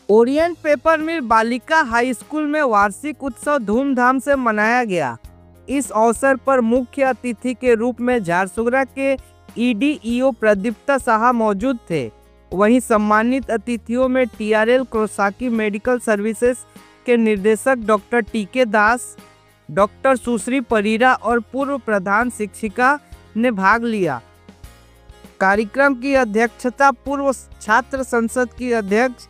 Orient paper मिल बालिका high school में वार्षिक उत्सव धूमधाम से मनाया गया। इस अवसर पर मुख्य अतिथि के रूप में झारसुगड़ा के ईडीईओ प्रदीप्ता साहा मौजूद थे। वहीं सम्मानित अतिथियों में टीआरएल क्रोसाकी मेडिकल सर्विसेज के निदेशक डॉक्टर टीके दास, डॉक्टर सुश्री परीरा और पूर्व प्रधान शिक्षिका ने भाग लिया। कार्यक्रम की अध्यक्षता पूर्व छात्र संसद की अध्यक्ष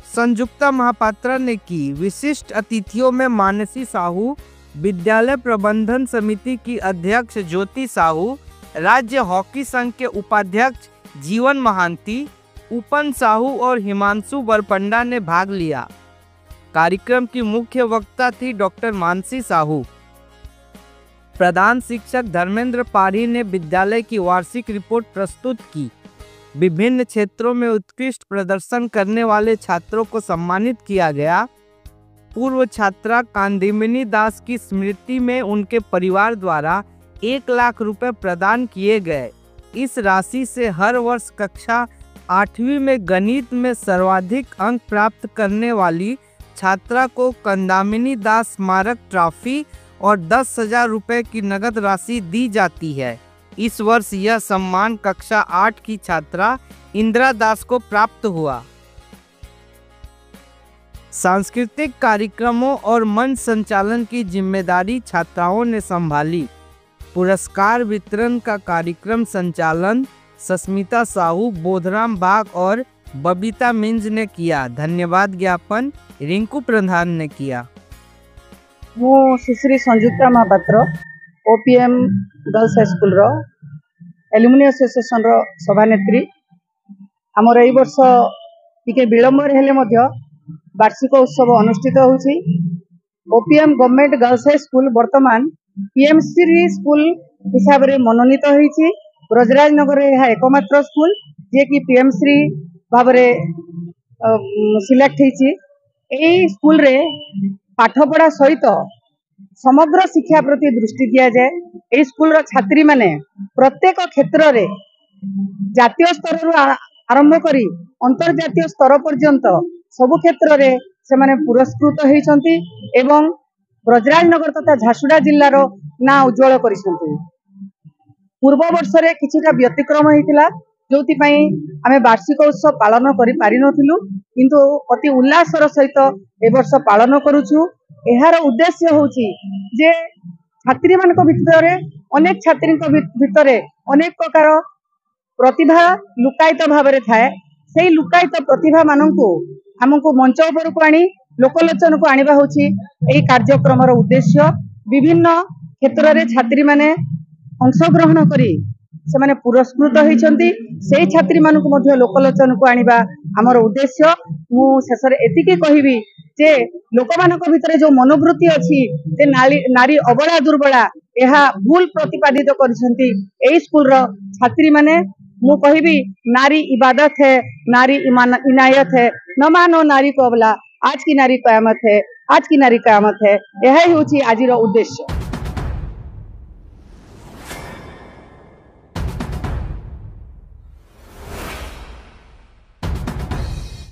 संजुक्ता महापात्रा ने की। विशिष्ट अतिथियों में मानसी साहू, विद्यालय प्रबंधन समिति की अध्यक्ष ज्योति साहू, राज्य हॉकी संघ के उपाध्यक्ष जीवन महांती, उपन साहू और हिमांशु बरपंडा ने भाग लिया। कार्यक्रम की मुख्य वक्ता थी डॉक्टर मानसी साहू। प्रधान शिक्षक धर्मेंद्र पारी ने विद्यालय की वार्षिक रिपोर्ट प्रस्तुत की। विभिन्न क्षेत्रों में उत्कृष्ट प्रदर्शन करने वाले छात्रों को सम्मानित किया गया। पूर्व छात्रा कांदिमिनी दास की स्मृति में उनके परिवार द्वारा 1 लाख रुपए प्रदान किए गए। इस राशि से हर वर्ष कक्षा 8वीं में गणित में सर्वाधिक अंक प्राप्त करने वाली छात्रा को कांदिमिनी दास स्मारक ट्रॉफी और 10,000 रुपये की नगद राशि दी जाती है। इस वर्ष यह सम्मान कक्षा 8 की छात्रा इंदिरा दास को प्राप्त हुआ। सांस्कृतिक कार्यक्रमों और मंच संचालन की जिम्मेदारी छात्राओं ने संभाली। पुरस्कार वितरण का कार्यक्रम संचालन सस्मिता साहू, बोधराम बाग और बबीता मिंज ने किया। धन्यवाद ज्ञापन रिंकू प्रधान ने किया। मु Sushri Sanjukta Mahapatra OPM girls high school alumni association सभानेत्री। आमर ए वर्ष टिके विलंब हेले वार्षिक उत्सव अनुष्ठित होउछि। OPM government girls high school वर्तमान पीएमसी स्कूल हिसाब से मनोनीत होइछि। ब्रजराज नगर यह एकमात्र स्कूल जे कि पीएमसी भाव सिलेक्ट होइछि। एई स्कूल रे पाठपढ़ा सहित समग्र शिक्षा प्रति दृष्टि दिया जाए। ए स्कूल छात्री माने प्रत्येक क्षेत्र रे जातीय स्तर आरंभ करी अंतर्जातीय स्तर पर्यंत सबु क्षेत्र रे से माने पुरस्कृत होइछंती एवं ब्रजराज नगर तथा झारसुगुड़ा जिल्लार ना उज्जवल करिसंती। पूर्व वर्ष रे किछिटा व्यतिक्रम होइतिला जोति पई आमे वार्षिक उत्सव पालन करि पारि नथिलु, किंतु अति उल्लासर सहित ए वर्ष पालन करूछु। एहार उद्देश्य होउछि जे छात्री मानक भितरे अनेक छात्री भितरे अनेक प्रकार प्रतिभा लुकायित भाव में थाए। से लुकायित प्रतिभा मानकु हमको मंच उपर को आनी लोकलोचन को आनिबा होछि एई कार्यक्रम उद्देश्य। विभिन्न क्षेत्र रे छात्री माने अंशग्रहण करी से माने पुरस्कृत होइछंती। से छात्री मानकु मध्य लोकलोचन को आनिबा हमर उद्देश्य। मु शेषर एतिकी कहिबी जे लोकमानक भितरे जो मनोवृत्ति अछि जे नारी अबला दुर्बला एहा भूल प्रतिपादित करिसंती एई स्कूल रो छात्री माने। मु कहिबी नारी इबादत है, नारी इनायत है, न मानो नारी को अबला। आज की नारी कयामत है, आज की नारी कयामत है। यही होछि आजिर उद्देश्य।